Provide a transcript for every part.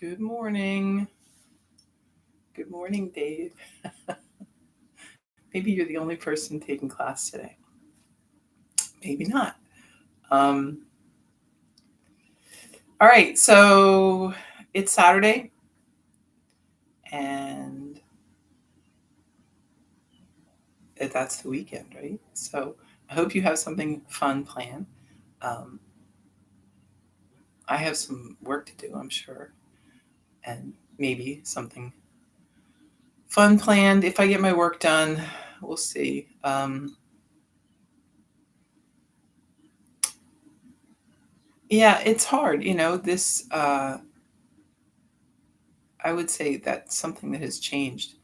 Good morning. Good morning, Dave. Maybe you're the only person taking class today. Maybe not. Um, all right, so it's Saturday, and that's the weekend, right? So I hope you have something fun planned. Um, I have some work to do, I'm sure, and maybe something fun planned. If I get my work done, we'll see. Yeah, it's hard. This, I would say that something that has changed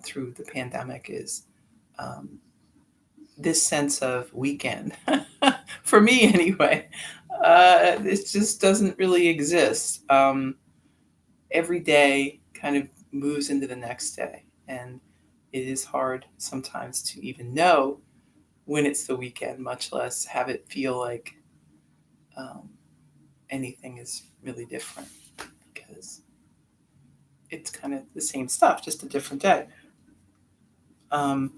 through the pandemic is um, this sense of weekend. For me, anyway, it just doesn't really exist. Every day kind of moves into the next day, and it is hard sometimes to even know when it's the weekend, much less have it feel like um, anything is really different because it's kind of the same stuff, just a different day. Um,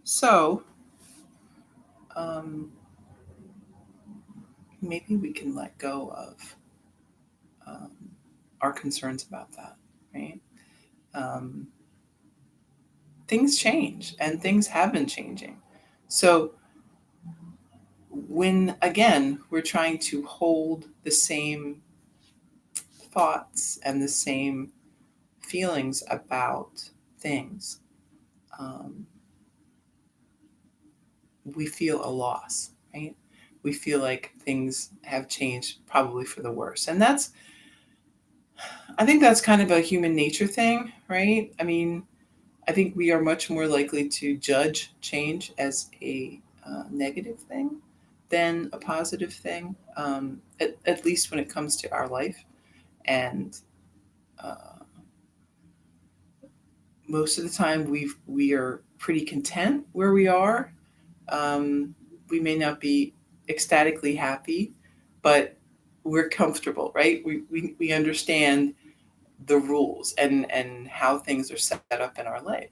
so um, maybe we can let go of um, our concerns about that, right? Um, Things change and things have been changing. So when, again, we're trying to hold the same thoughts and the same feelings about things, um, we feel a loss, right? We feel like things have changed probably for the worse. And I think that's kind of a human nature thing, right? I mean, I think we are much more likely to judge change as a negative thing than a positive thing, at least when it comes to our life. And uh, most of the time, we are pretty content where we are. Um, we may not be ecstatically happy, but we're comfortable, right? We understand the rules and how things are set up in our life.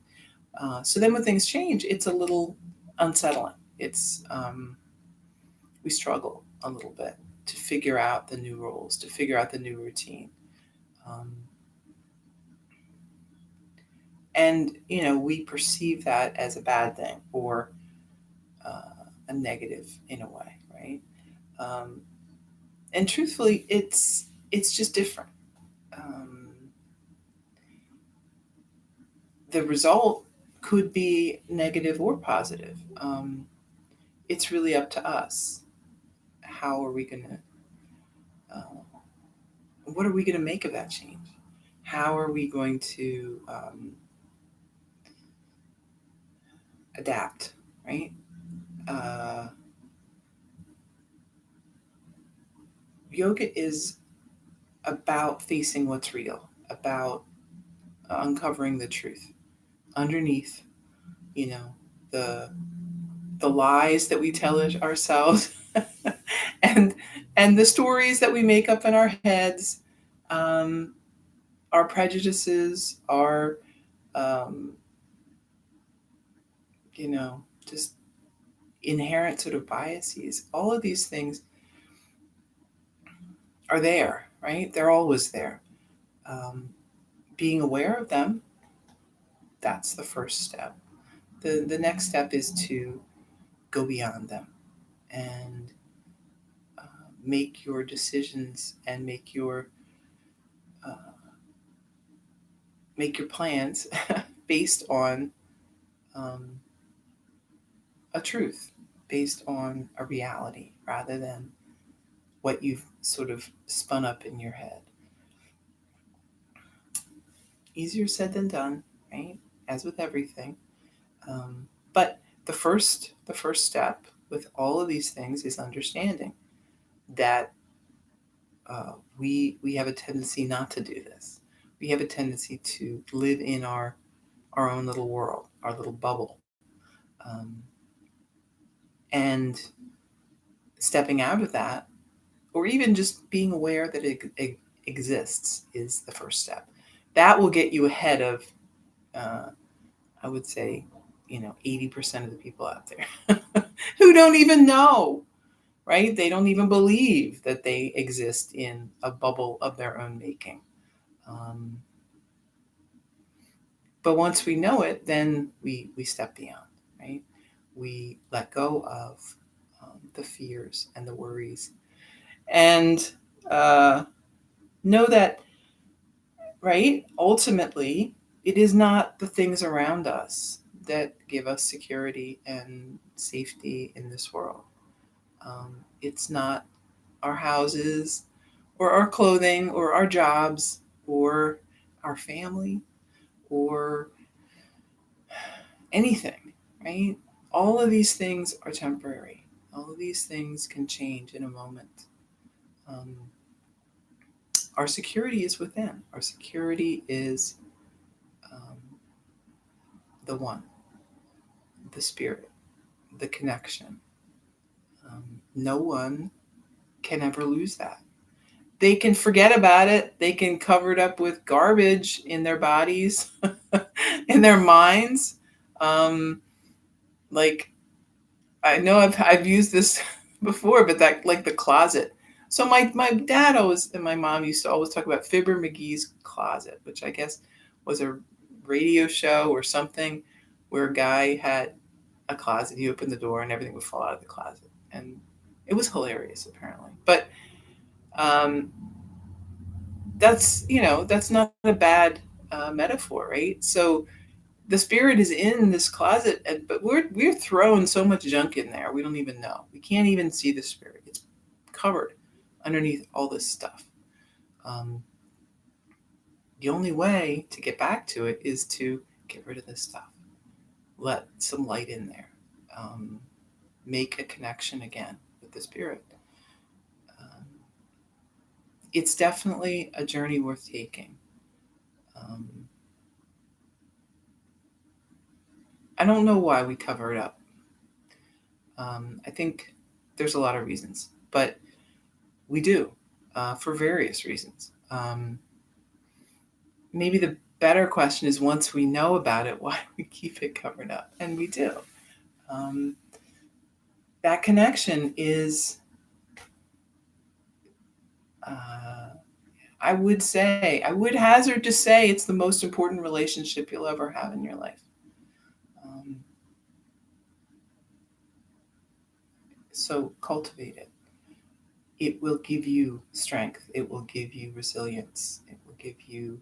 So then when things change, it's a little unsettling. We struggle a little bit to figure out the new rules, to figure out the new routine. Um, and, we perceive that as a bad thing or a negative in a way, right? Um, and truthfully, it's just different. Um, the result could be negative or positive. It's really up to us. How are we going to what are we going to make of that change? How are we going to adapt, right? Uh, Yoga is about facing what's real, about uncovering the truth underneath, you know, the the lies that we tell ourselves, and and the stories that we make up in our heads, um, our prejudices, our um, you know, just inherent sort of biases. All of these things are there, right? They're always there. Um, Being aware of them, that's the first step. The next step is to go beyond them and make your decisions and uh, make your plans based on um, a truth, based on a reality, rather than what you've sort of spun up in your head. Easier said than done, right? As with everything. Um, but the first step with all of these things is understanding that we have a tendency not to do this. We have a tendency to live in our own little world, our little bubble, um, and stepping out of that or even just being aware that it exists is the first step. That will get you ahead of, I would say, 80% of the people out there who don't even know, right? They don't even believe that they exist in a bubble of their own making. Um, but once we know it, then we step beyond, right? We let go of the fears and the worries, and uh, know that, right? Ultimately, it is not the things around us that give us security and safety in this world. It's not our houses or our clothing or our jobs or our family or anything, right? All of these things are temporary. All of these things can change in a moment. Um, our security is within. Our security is um, the one, the spirit, the connection. No one can ever lose that. They can forget about it. They can cover it up with garbage in their bodies, in their minds. Um, like, I know I've used this before, but that, like, the closet. So my dad always and my mom used to always talk about Fibber McGee's closet, which I guess was a radio show or something, where a guy had a closet. He opened the door and everything would fall out of the closet, and it was hilarious apparently. But um, that's not a bad metaphor, right? So the spirit is in this closet, but we're throwing so much junk in there we don't even know. We can't even see the spirit. It's covered underneath all this stuff. Um, the only way to get back to it is to get rid of this stuff, let some light in there, um, make a connection again with the spirit. Um, it's definitely a journey worth taking. Um, I don't know why we cover it up. I think there's a lot of reasons, but we do, for various reasons. Maybe the better question is, once we know about it, why do we keep it covered up? And we do. Um, that connection is, I would hazard to say it's the most important relationship you'll ever have in your life. Um, so cultivate it. It will give you strength. It will give you resilience. It will give you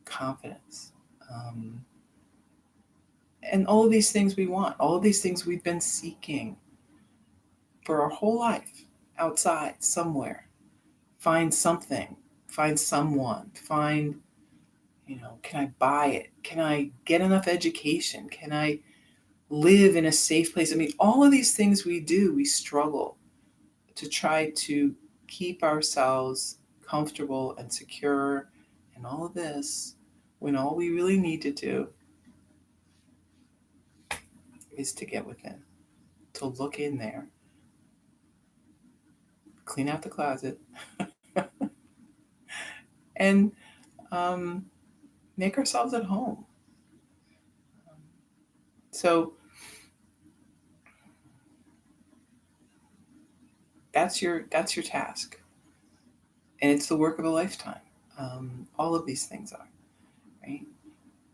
confidence. Um, and all of these things we want, all of these things we've been seeking for our whole life, outside, somewhere. Find something, find someone, find, can I buy it? Can I get enough education? Can I live in a safe place? I mean, all of these things we do, we struggle to try to keep ourselves comfortable and secure and all of this, when all we really need to do is to get within, to look in there, clean out the closet, and um, make ourselves at home. So that's your task, and it's the work of a lifetime. All of these things are, right,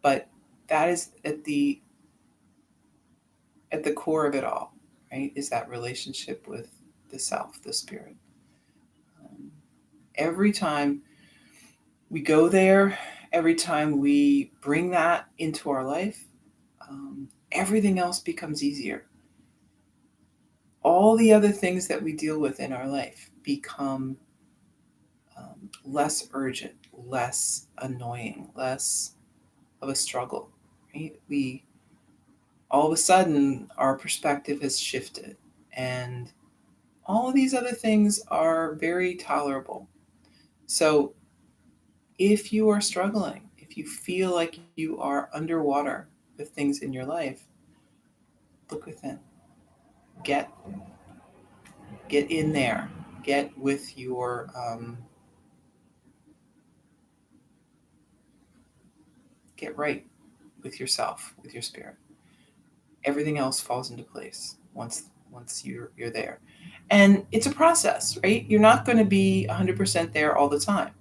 but that is at the core of it all, right? Is that relationship with the self, the spirit. Um, every time we go there, every time we bring that into our life, everything else becomes easier. All the other things that we deal with in our life become less urgent, less annoying, less of a struggle, right? We all of a sudden our perspective has shifted, and all of these other things are very tolerable. So if you are struggling, if you feel like you are underwater with things in your life, look within. Get in there. get with your get right with yourself, with your spirit. Everything else falls into place once you're there. And it's a process, right? You're not going to be 100% there all the time.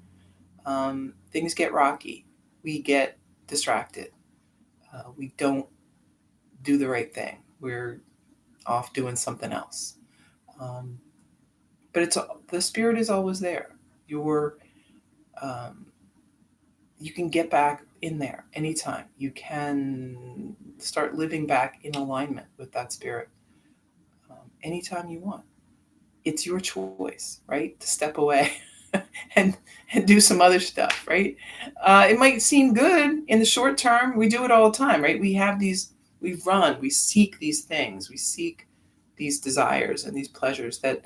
Things get rocky. We get distracted. We don't do the right thing. We're off doing something else. Um, but the spirit is always there. You're um, you can get back in there anytime. You can start living back in alignment with that spirit anytime you want. It's your choice, right? To step away and and do some other stuff, right? It might seem good in the short term. We do it all the time, right? We seek these things, we seek these desires and these pleasures that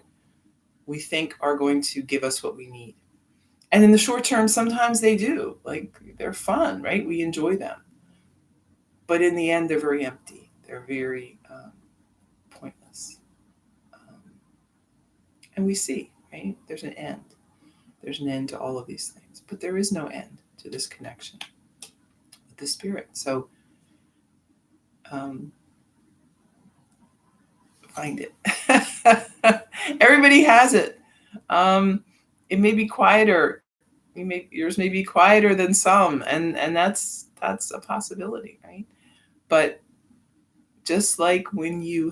we think are going to give us what we need. And in the short term, sometimes they do. Like they're fun, right? We enjoy them. But in the end, they're very empty. They're very pointless. Um, and we see, right? There's an end. There's an end to all of these things. But there is no end to this connection with the spirit. So um, find it. Everybody has it. It may be quieter. Yours may be quieter than some, and that's a possibility, right? But just like when you're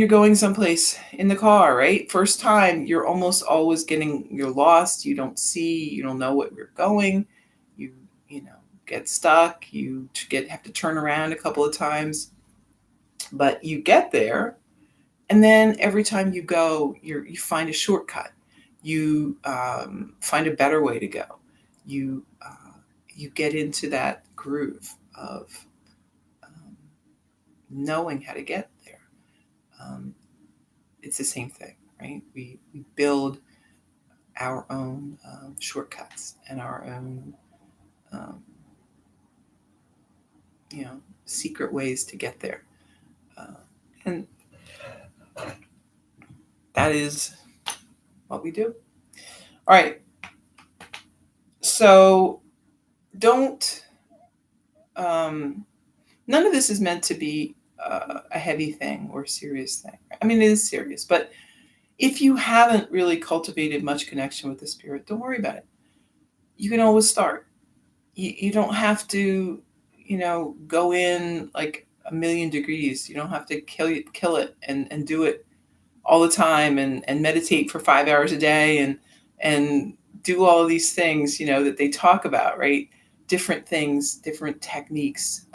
going someplace in the car, right? First time, you're almost always you're lost. You don't see, you don't know what you're going. You know, get stuck. Have to turn around a couple of times, but you get there. And then every time you go, you find a shortcut. You find a better way to go. You get into that groove of um, knowing how to get there. It's the same thing, right? We build our own shortcuts and our own, um, secret ways to get there. And that is what we do. All right. So don't, none of this is meant to be a heavy thing or a serious thing. I mean, it is serious, but if you haven't really cultivated much connection with the spirit, don't worry about it. You can always start. You don't have to, go in like a million degrees. You don't have to kill it and do it all the time and meditate for 5 hours a day and do all of these things, that they talk about, right? Different things, different techniques,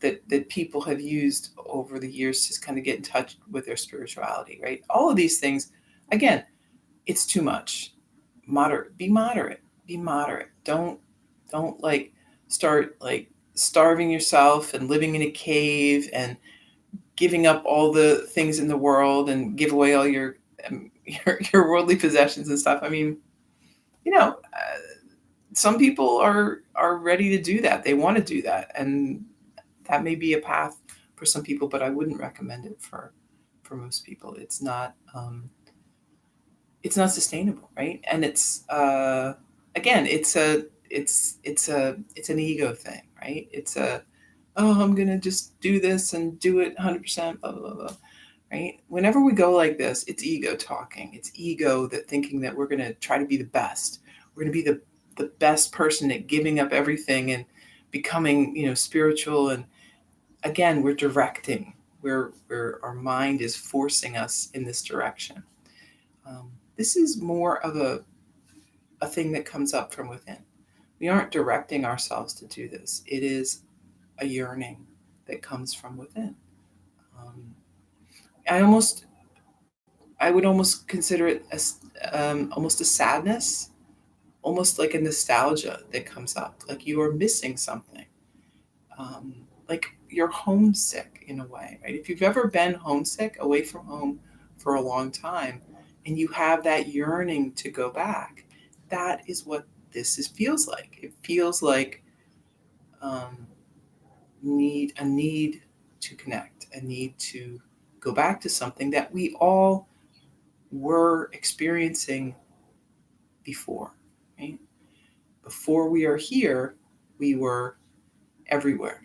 that people have used over the years to kind of get in touch with their spirituality, right? All of these things, again, it's too much. Be moderate. Be moderate. Don't like start like starving yourself and living in a cave and giving up all the things in the world and give away all your your worldly possessions and stuff. I mean, some people are ready to do that. They want to do that, and that may be a path for some people, but I wouldn't recommend it for most people. It's not sustainable, right? And it's again, it's an ego thing, right? Oh, I'm gonna just do this and do it 100%, blah blah blah, right? Whenever we go like this, it's ego talking. It's ego that thinking that we're gonna try to be the best. We're gonna be the best person at giving up everything and becoming, spiritual. And again, we're directing. We're our mind is forcing us in this direction. Um, this is more of a thing that comes up from within. We aren't directing ourselves to do this. It is a yearning that comes from within. Um, I would almost consider it as almost a sadness, almost like a nostalgia that comes up, like you are missing something, um, like you're homesick in a way, right? If you've ever been homesick away from home for a long time, and you have that yearning to go back, that is what feels like. It feels like um, a need to connect, a need to go back to something that we all were experiencing before, right? Before we are here, we were everywhere.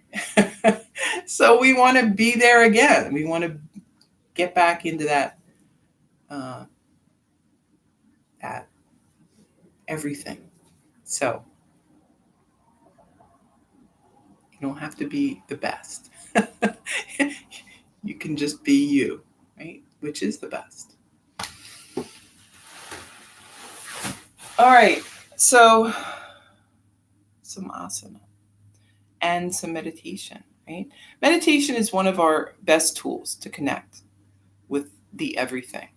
So we want to be there again. We want to get back into that everything. So you don't have to be the best. You can just be you, right? Which is the best. All right. So some asana and some meditation, right? Meditation is one of our best tools to connect with the everything.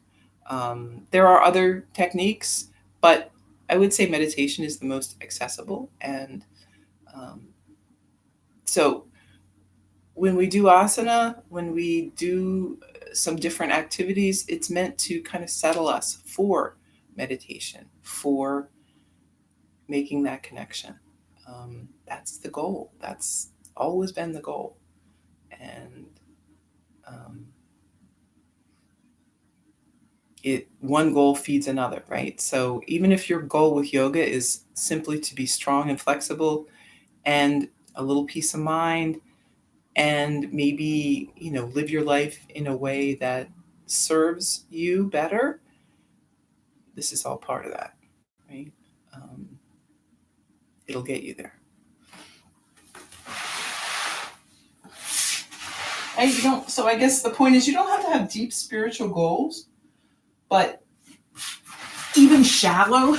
There are other techniques, but I would say meditation is the most accessible. And so when we do asana, when we do some different activities, it's meant to kind of settle us for meditation, for making that connection. That's the goal. That's always been the goal. And one goal feeds another, right? So even if your goal with yoga is simply to be strong and flexible and a little peace of mind, and maybe, live your life in a way that serves you better, this is all part of that, right? It'll get you there. So I guess the point is, you don't have to have deep spiritual goals, but even shallow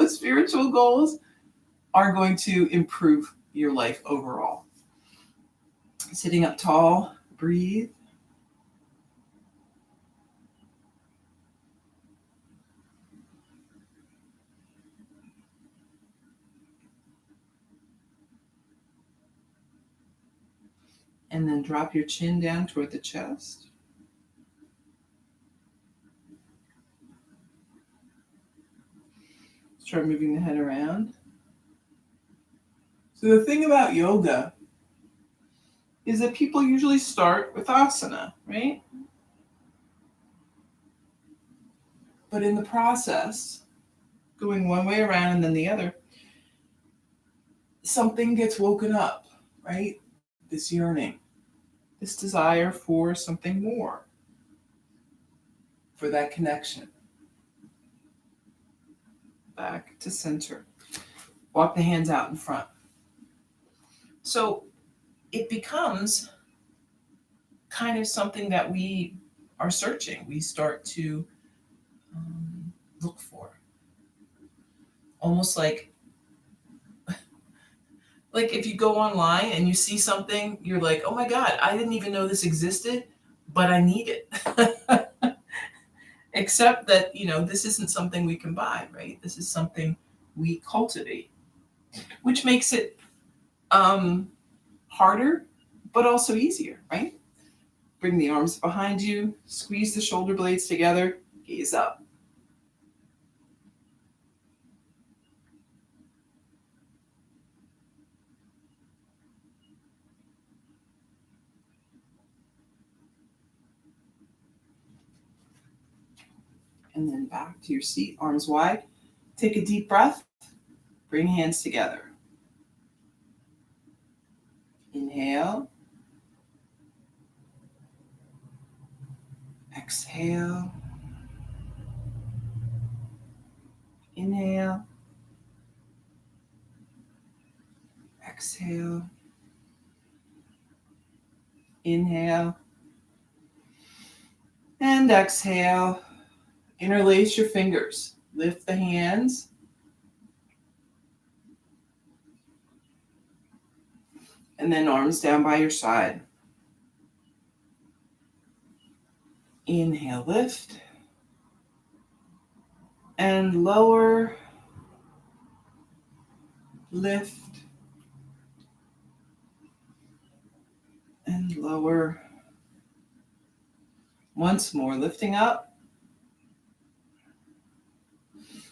spiritual goals are going to improve your life overall. Sitting up tall, breathe. And then drop your chin down toward the chest. Start moving the head around. So the thing about yoga is that people usually start with asana, right? But in the process, going one way around and then the other, something gets woken up, right? This yearning, this desire for something more, for that connection. Back to center. Walk the hands out in front. So it becomes kind of something that we are searching. We start to look for. Almost like if you go online and you see something, you're like, oh my God, I didn't even know this existed, but I need it. Except that, this isn't something we can buy, right? This is something we cultivate, which makes it harder, but also easier, right? Bring the arms behind you, squeeze the shoulder blades together, gaze up. And then back to your seat, arms wide. Take a deep breath. Bring hands together. Inhale. Exhale. Inhale. Exhale. Inhale. And exhale. Interlace your fingers. Lift the hands. And then arms down by your side. Inhale, lift. And lower. Lift. And lower. Once more, lifting up.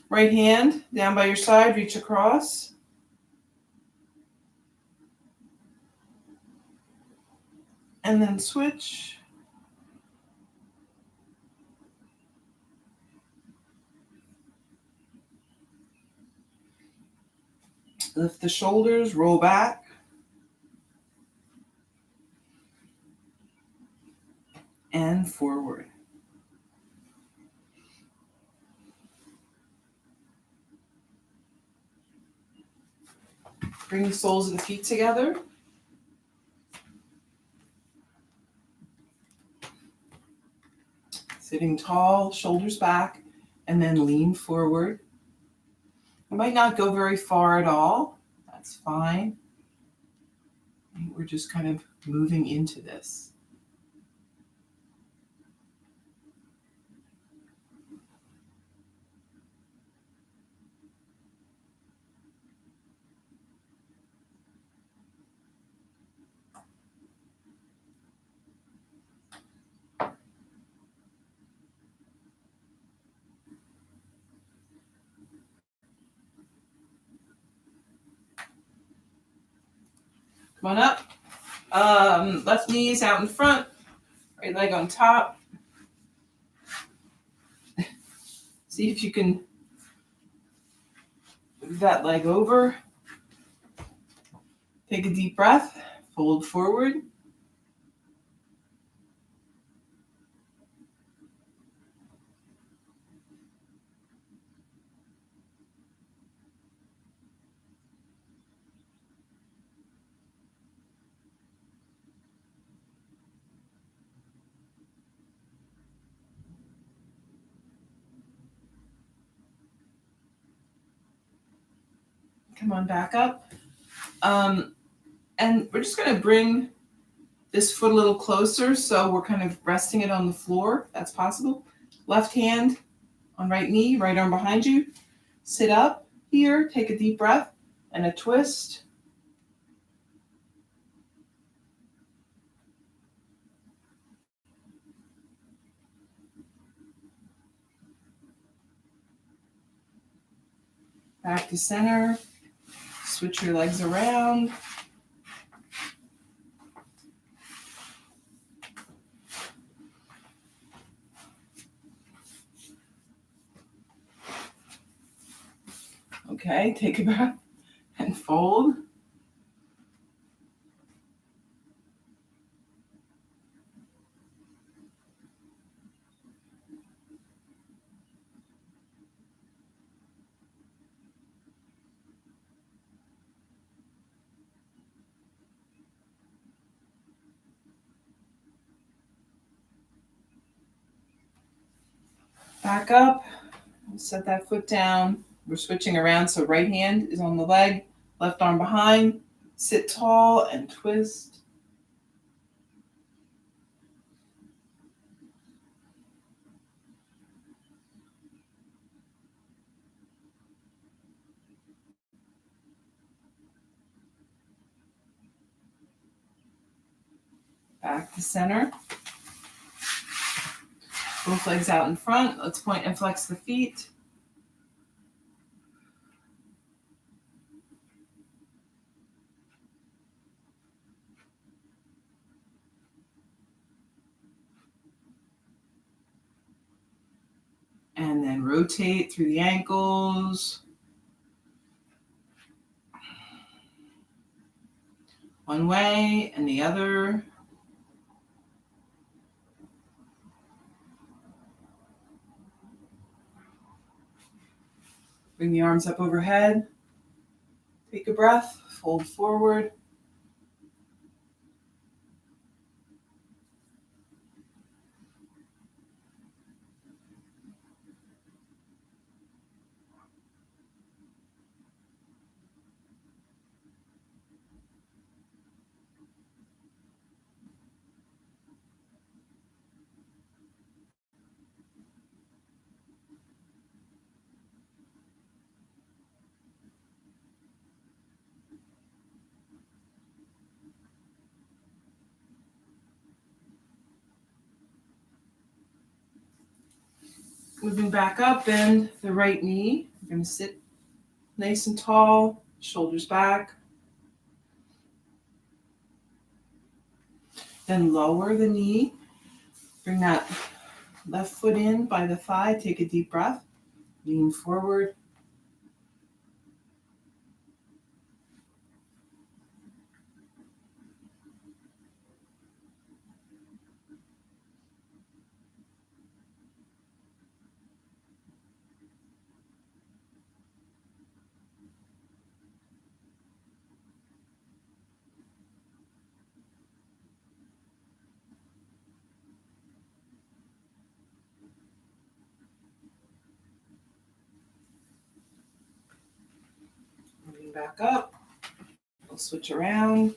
Right hand down by your side, reach across. and then switch. Lift the shoulders, roll back. And forward. Bring the soles of the feet together. Sitting tall, shoulders back, and then lean forward. You might not go very far at all. That's fine. We're just kind of moving into this. Come on up. Left knee is out in front, right leg on top. See if you can move that leg over. Take a deep breath, fold forward. Come on back up. And we're just going to bring this foot a little closer, so we're kind of resting it on the floor. That's possible. Left hand on right knee, right arm behind you. Sit up here, take a deep breath, and a twist. Back to center. Switch your legs around. Okay, take a breath and fold. Back up. Set that foot down. We're switching around, so right hand is on the leg, left arm behind. Sit tall and twist. Back to center. Both legs out in front. Let's point and flex the feet. And then rotate through the ankles. One way and the other. Bring the arms up overhead. Take a breath, fold forward. Moving back up, bend the right knee. You're going to sit nice and tall, shoulders back. Then lower the knee. Bring that left foot in by the thigh. Take a deep breath. Lean forward. Moving back up. We'll switch around.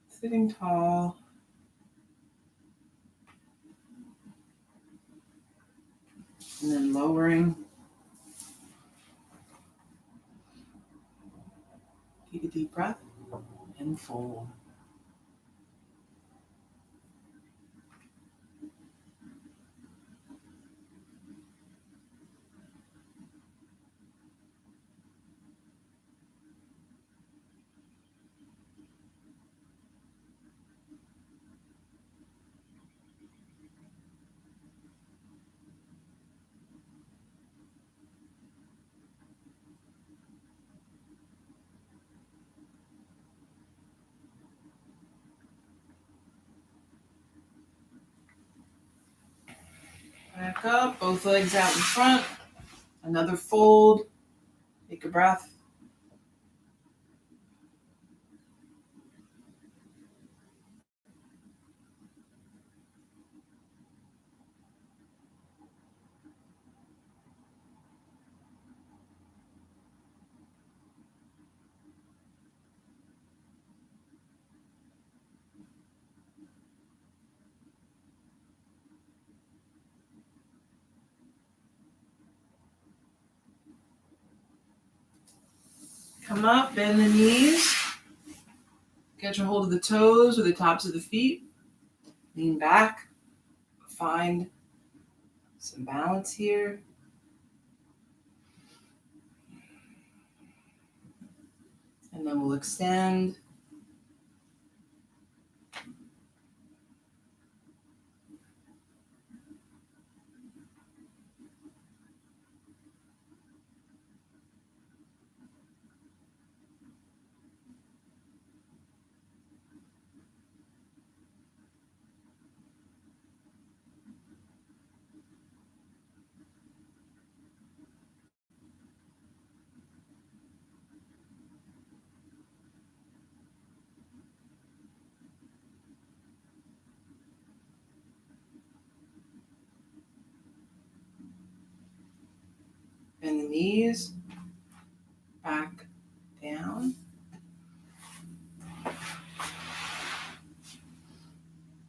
Sitting tall. And then lowering. Take a deep breath and fold. Back up, both legs out in front. Another fold. Take a breath. Come up, bend the knees. Get your hold of the toes or the tops of the feet. Lean back. Find some balance here. And then we'll extend. Bend the knees. Back down.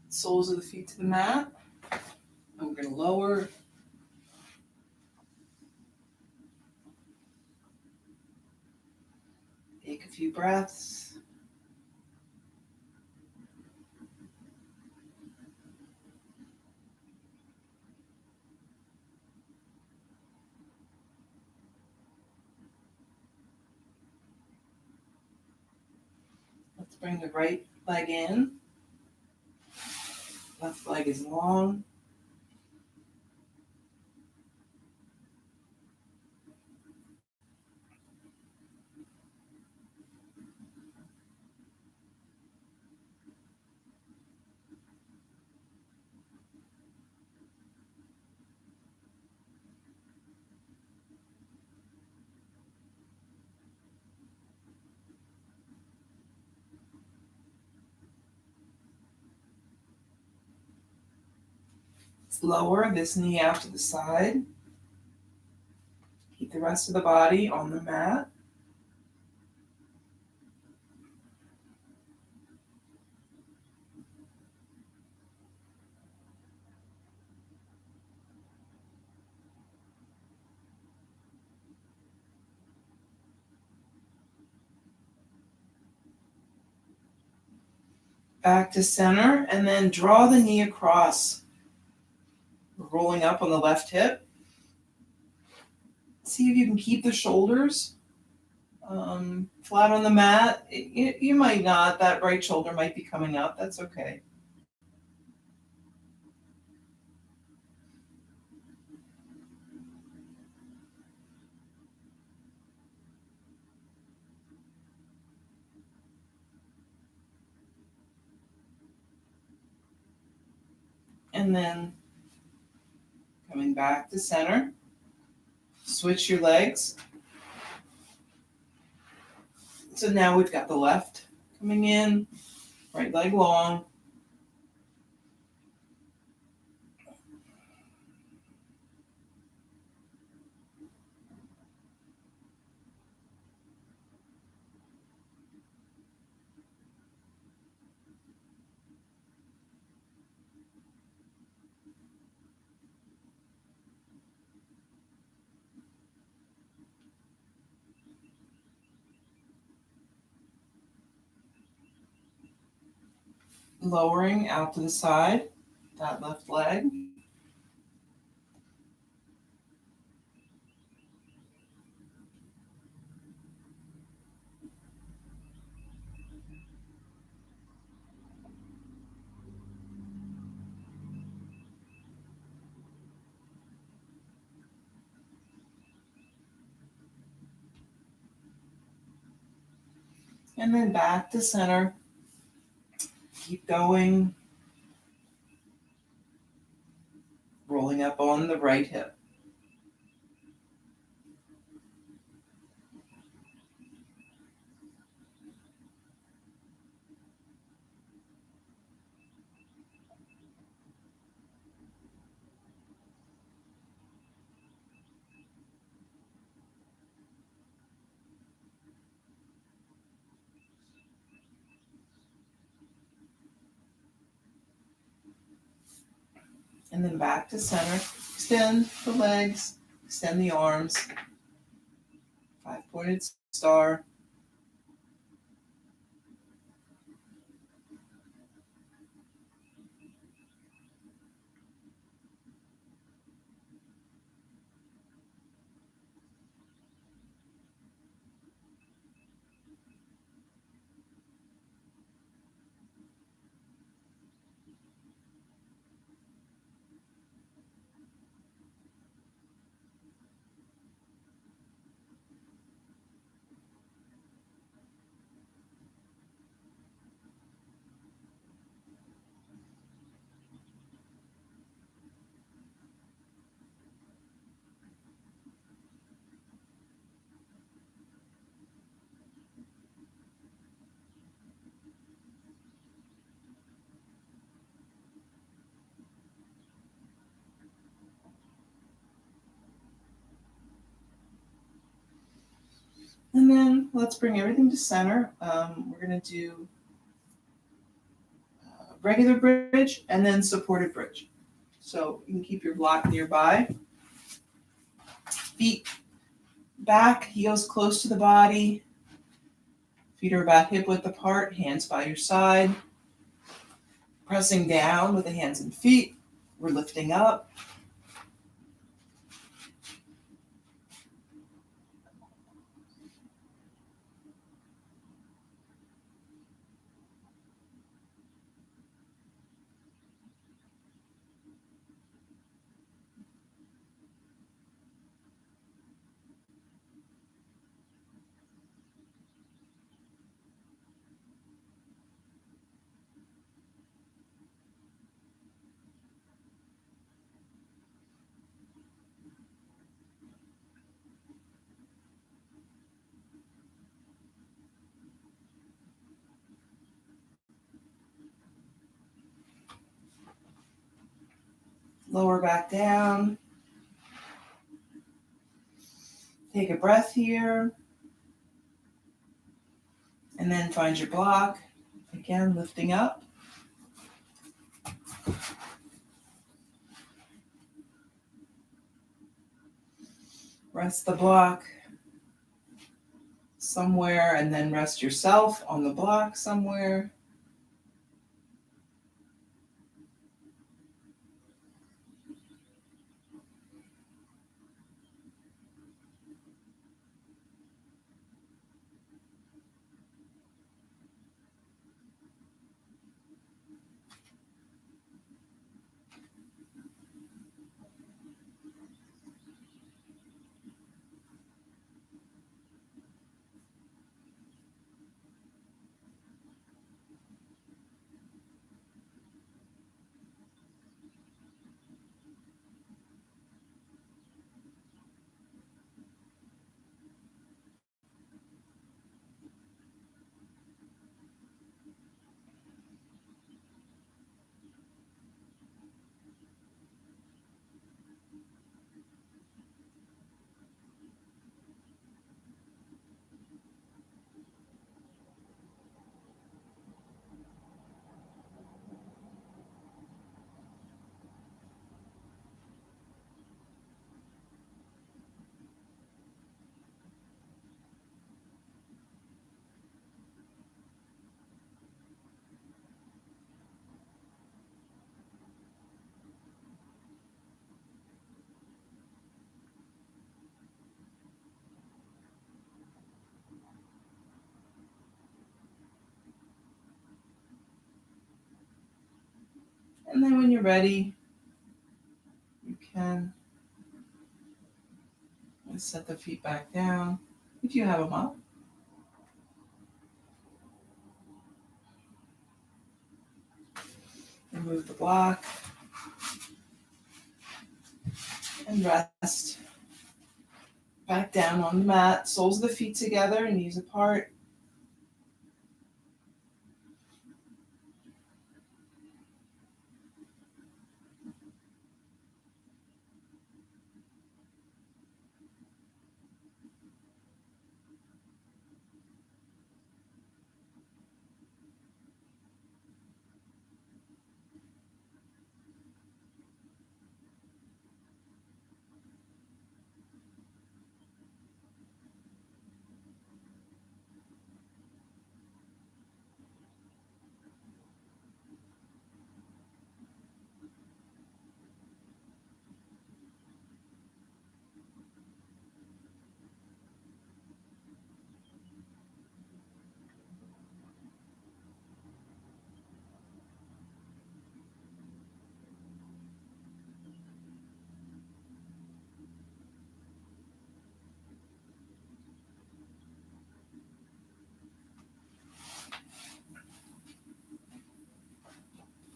Soles of the feet to the mat. And we're going to lower. Take a few breaths. Let's bring the right leg in. Left leg is long. Let's lower this knee out to the side. Keep the rest of the body on the mat. Back to center, and then draw the knee across. Rolling up on the left hip. See if you can keep the shoulders Flat on the mat. You might not. That right shoulder might be coming up. That's okay. And then coming back to center. Switch your legs. So now we've got the left coming in, right leg long. Lowering out to the side, that left leg. And then back to center. Keep going. Rolling up on the right hip. And then back to center. Extend the legs, extend the arms. 5-pointed star. And then let's bring everything to center. We're going to do regular bridge and then supported bridge. So you can keep your block nearby. Feet back, heels close to the body. Feet are about hip width apart, hands by your side. Pressing down with the hands and feet. We're lifting up. Lower back down. Take a breath here. And then find your block. Again, lifting up. Rest the block somewhere and then rest yourself on the block somewhere. And then when you're ready, you can set the feet back down if you have them up. Remove the block and rest back down on the mat. Soles of the feet together, knees apart.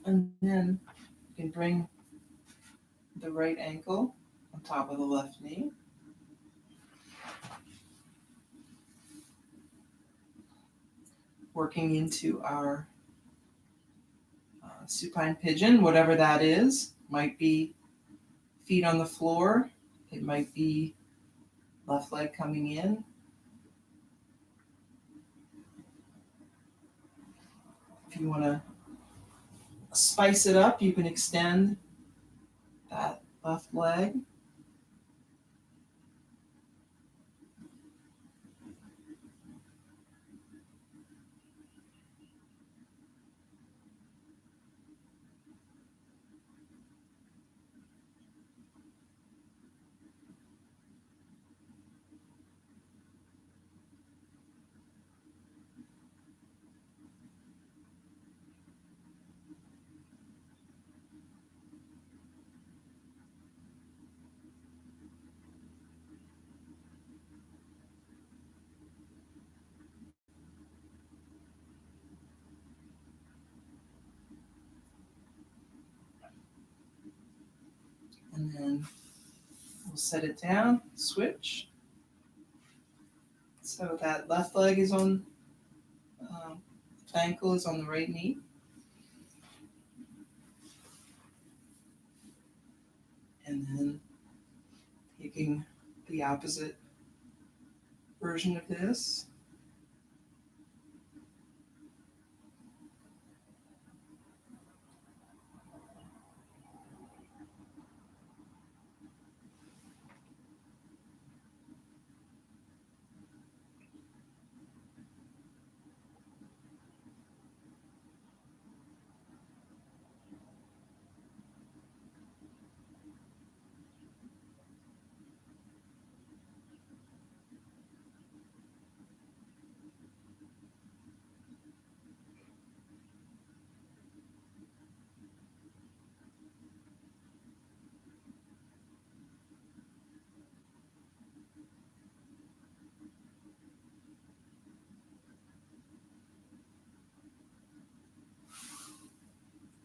And then you can bring the right ankle on top of the left knee. Working into our supine pigeon, whatever that is. Might be feet on the floor. It might be left leg coming in. If you want to spice it up, you can extend that left leg. And then we'll set it down, switch. So that left leg is on, ankle is on the right knee. And then taking the opposite version of this.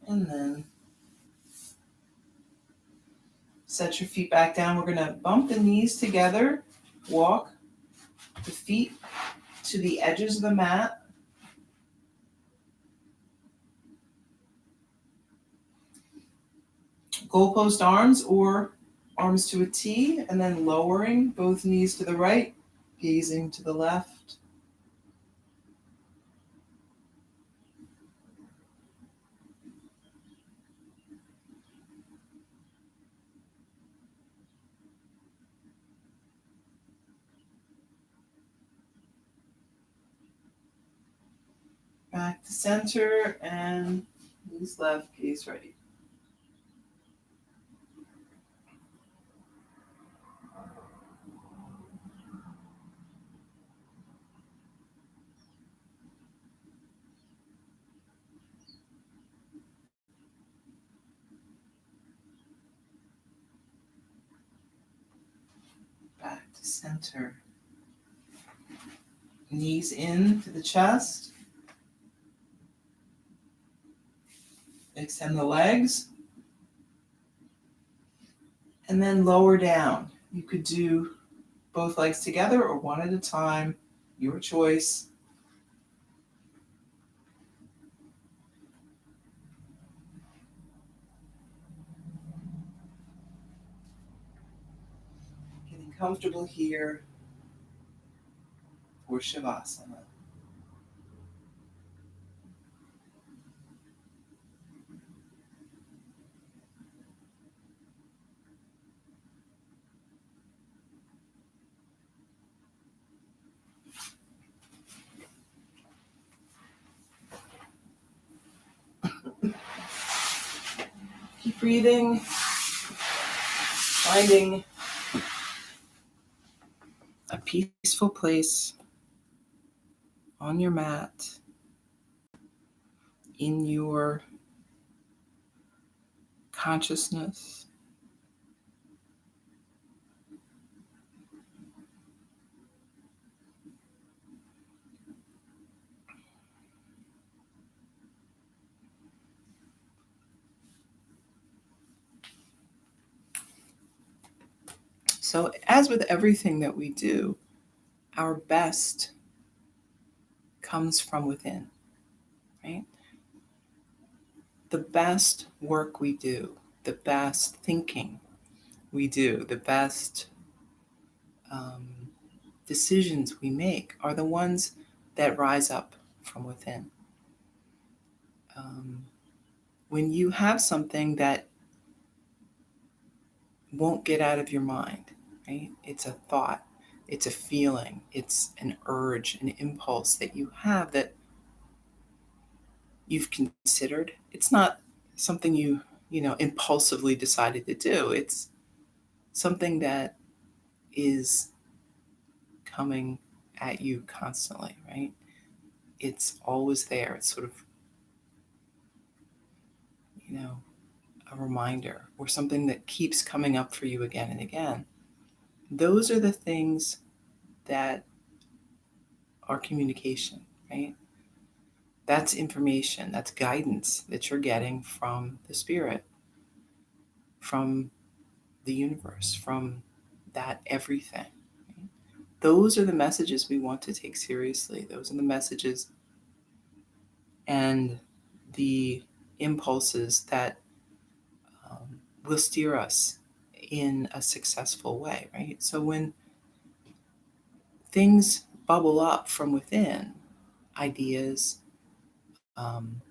And then set your feet back down. We're going to bump the knees together, walk the feet to the edges of the mat. Goalpost arms or arms to a T, and then lowering both knees to the right, gazing to the left. Back to center and knees left, gaze right. to center. Knees in to the chest. Extend the legs. And then lower down. You could do both legs together or one at a time, your choice. Getting comfortable here for Shavasana. Keep breathing, finding a peaceful place on your mat, in your consciousness. So, as with everything that we do, our best comes from within, right? The best work we do, the best thinking we do, the best um, decisions we make are the ones that rise up from within. Um, when you have something that won't get out of your mind, right? It's a thought, it's a feeling, it's an urge, an impulse that you have that you've considered. It's not something you impulsively decided to do. It's something that is coming at you constantly, right? It's always there. It's sort of, you know, a reminder or something that keeps coming up for you again and again. Those are the things that are communication, right? That's information, that's guidance that you're getting from the spirit, from the universe, from that everything. Right? Those are the messages we want to take seriously. Those are the messages and the impulses that will steer us in a successful way, right? So when things bubble up from within, ideas,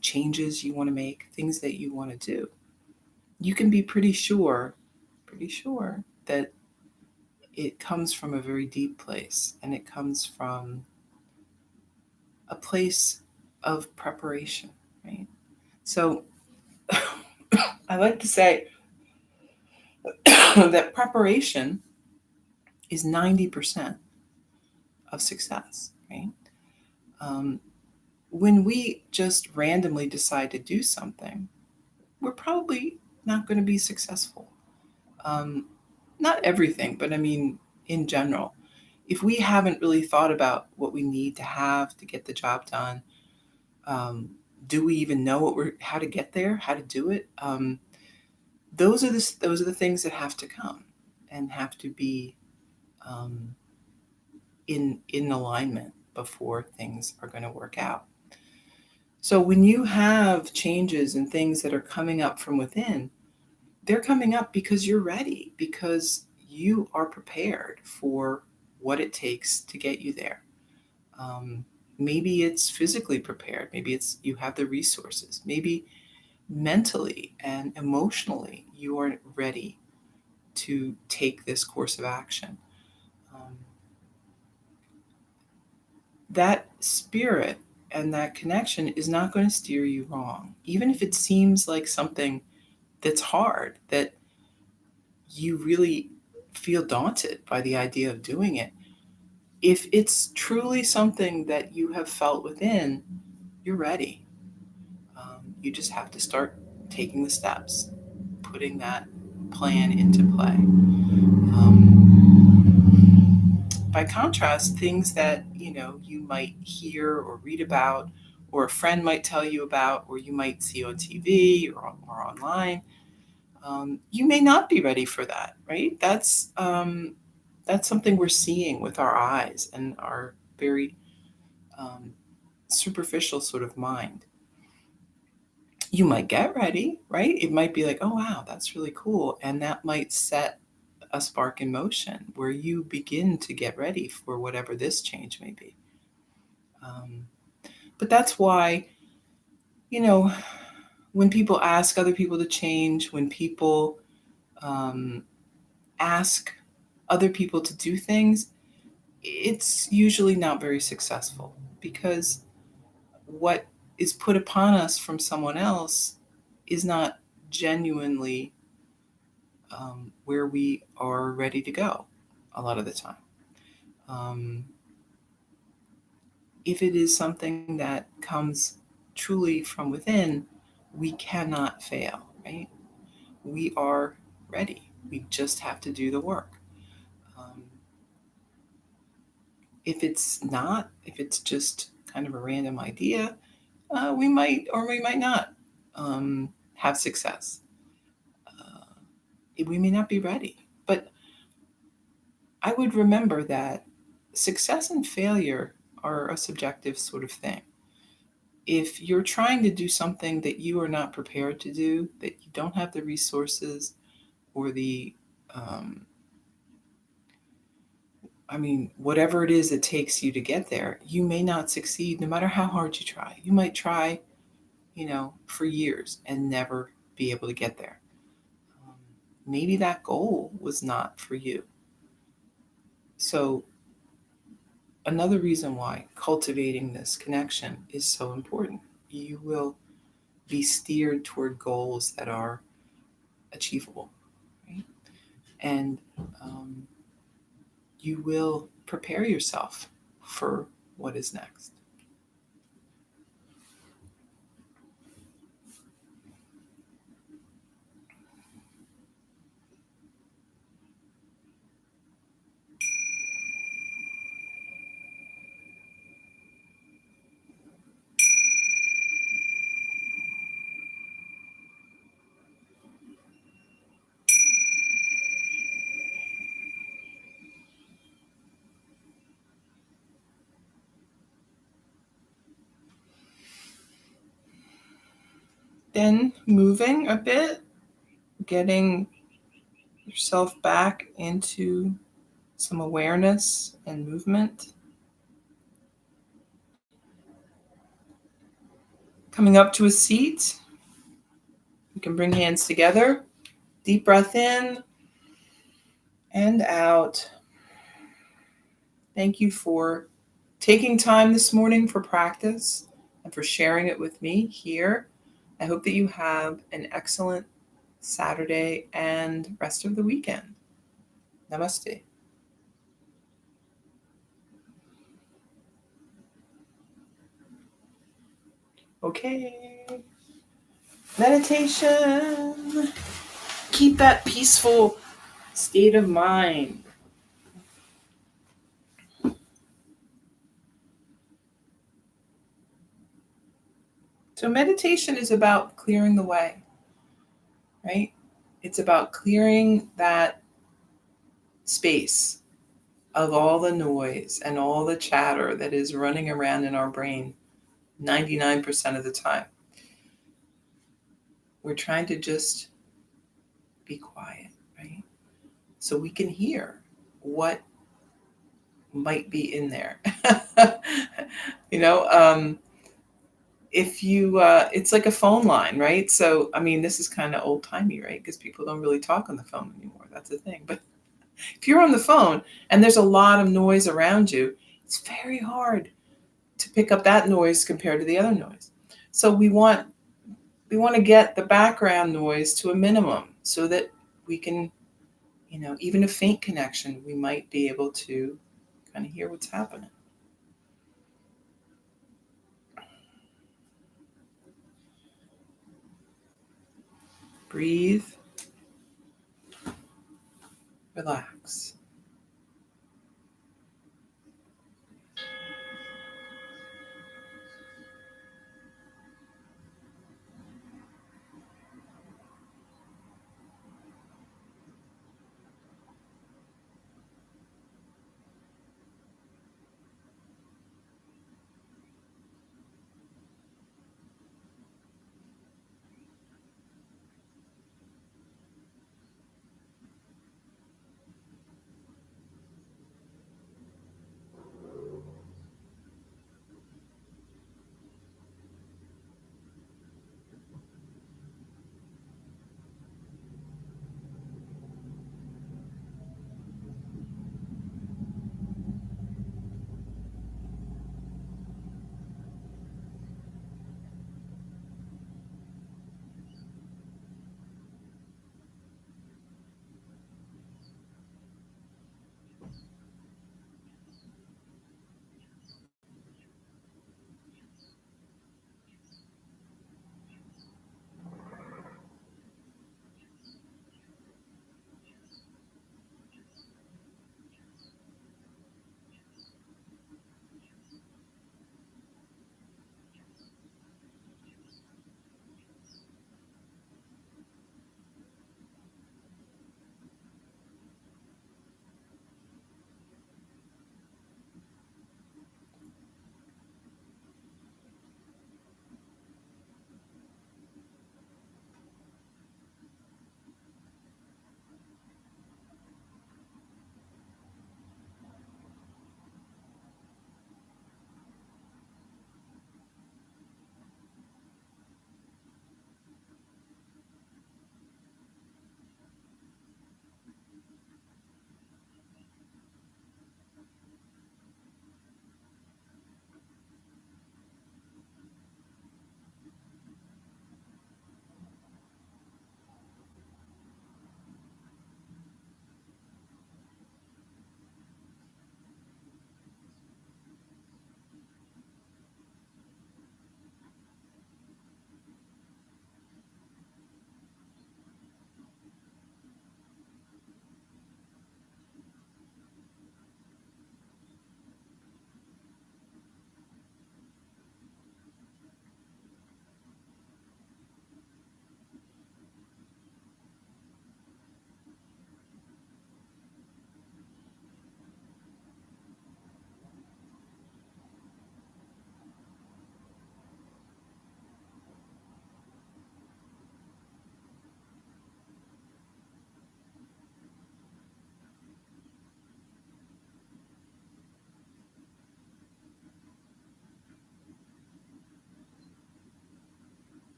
changes you want to make, things that you want to do, you can be pretty sure that it comes from a very deep place and it comes from a place of preparation, right? So I like to say that preparation is 90% of success, right? Um, when we just randomly decide to do something, we're probably not going to be successful. Um, Not everything, but I mean, in general, if we haven't really thought about what we need to have to get the job done, um, do we even know how to get there, how to do it? Those are the things that have to come and have to be um, in alignment before things are going to work out. So when you have changes and things that are coming up from within, they're coming up because you're ready, because you are prepared for what it takes to get you there. Um, Maybe it's physically prepared. Maybe it's you have the resources. Maybe mentally and emotionally you are ready to take this course of action. Um, that spirit and that connection is not going to steer you wrong, even if it seems like something that's hard, that you really feel daunted by the idea of doing it. If it's truly something that you have felt within, you're ready. You just have to start taking the steps, putting that plan into play. Um, by contrast, things that, you might hear or read about, or a friend might tell you about, or you might see on TV or online, you may not be ready for that, right? That's something we're seeing with our eyes and our very um, superficial sort of mind. You might get ready, right? It might be like, oh, wow, that's really cool. And that might set a spark in motion where you begin to get ready for whatever this change may be. Um, but that's why, you know, when people ask other people to change, when people um, ask other people to do things, it's usually not very successful because what is put upon us from someone else is not genuinely where we are ready to go a lot of the time. Um, if it is something that comes truly from within, we cannot fail, right? We are ready. We just have to do the work. Um, if it's just kind of a random idea, we might or we might not have success. We may not be ready. But I would remember that success and failure are a subjective sort of thing. If you're trying to do something that you are not prepared to do, that you don't have the resources or um, whatever it is it takes you to get there, you may not succeed no matter how hard you try. You might try, for years and never be able to get there. Um, Maybe that goal was not for you. So, another reason why cultivating this connection is so important. You will be steered toward goals that are achievable, right? And um, you will prepare yourself for what is next. Then moving a bit, getting yourself back into some awareness and movement. Coming up to a seat, you can bring hands together. Deep breath in and out. Thank you for taking time this morning for practice and for sharing it with me here. I hope that you have an excellent Saturday and rest of the weekend. Namaste. Okay. Meditation. Keep that peaceful state of mind. So, meditation is about clearing the way, right? It's about clearing that space of all the noise and all the chatter that is running around in our brain 99% of the time. We're trying to just be quiet, right? So we can hear what might be in there. you know, um, if you, it's like a phone line, right? So, this is kind of old timey, right? Because people don't really talk on the phone anymore. That's the thing. But if you're on the phone and there's a lot of noise around you, it's very hard to pick up that noise compared to the other noise. So we want to get the background noise to a minimum so that we can, even a faint connection, we might be able to kind of hear what's happening. Breathe, relax.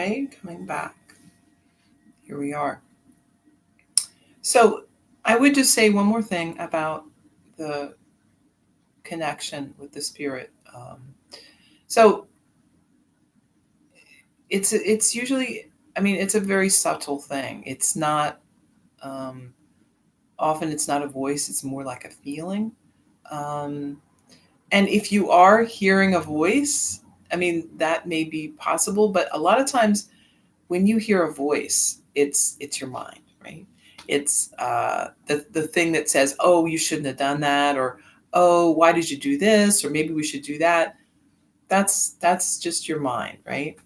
Okay, coming back. Here we are. So I would just say one more thing about the connection with the spirit. So it's usually, I mean, it's a very subtle thing. It's not, um, often it's not a voice, it's more like a feeling. Um, and if you are hearing a voice, I mean, that may be possible, but a lot of times when you hear a voice, it's your mind, right? It's the thing that says, "Oh, you shouldn't have done that," or "Oh, why did you do this?" or "Maybe we should do that." That's just your mind, right?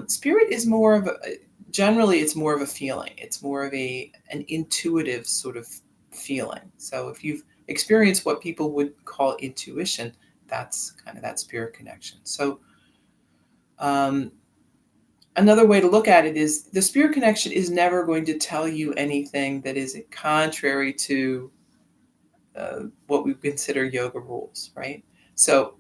Spirit is more of a, generally it's more of a feeling. It's more of an intuitive sort of feeling. So if you've experienced what people would call intuition, that's kind of that spirit connection. So um, another way to look at it is the spirit connection is never going to tell you anything that is contrary to what we consider yoga rules, right? So,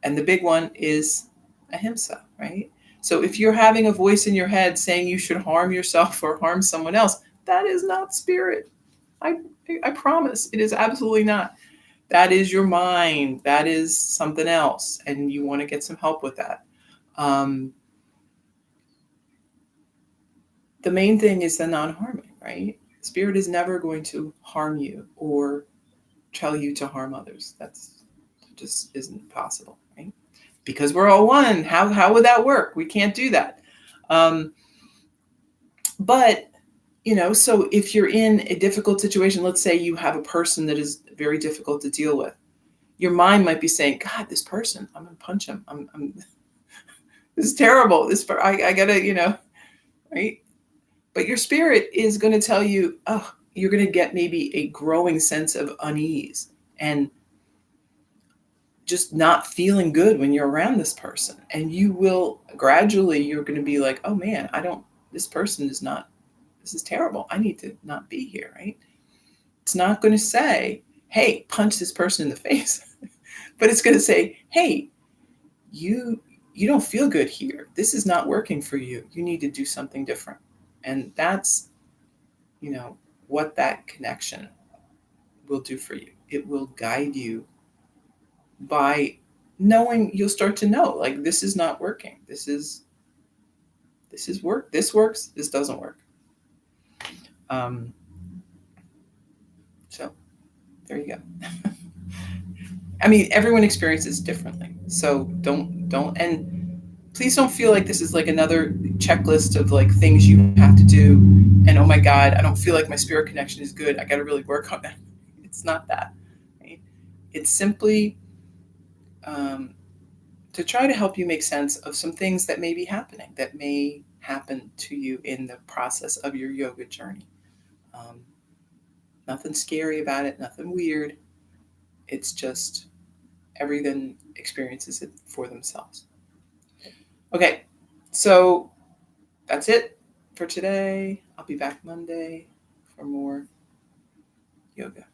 and the big one is ahimsa, right? So if you're having a voice in your head saying you should harm yourself or harm someone else, that is not spirit. I, I promise it is absolutely not. That is your mind. That is something else. And you want to get some help with that. Um, the main thing is the non-harming, right? Spirit is never going to harm you or tell you to harm others. That's just isn't possible, right? Because we're all one. How would that work? We can't do that. Um, but so if you're in a difficult situation, let's say you have a person that is very difficult to deal with, your mind might be saying, "God, this person, I'm gonna punch him. This is terrible. I gotta, right?" But your spirit is going to tell you, oh, you're going to get maybe a growing sense of unease and just not feeling good when you're around this person. And you will gradually, you're going to be like, oh man, this person is not, this is terrible. I need to not be here, right? It's not going to say, hey, punch this person in the face, but it's going to say, hey, you you don't feel good here. This is not working for you. You need to do something different. And that's, you know, what that connection will do for you. It will guide you by knowing, you'll start to know, like, this is not working. This is work. This works. This doesn't work. Um, so there you go. I mean, everyone experiences differently. So and please don't feel like this is like another checklist of like things you have to do. And oh my God, I don't feel like my spirit connection is good. I got to really work on that. It's not that. Right? It's simply um, to try to help you make sense of some things that may be happening, that may happen to you in the process of your yoga journey. Um, Nothing scary about it, nothing weird. It's just everyone experiences it for themselves. Okay, so that's it for today. I'll be back Monday for more yoga.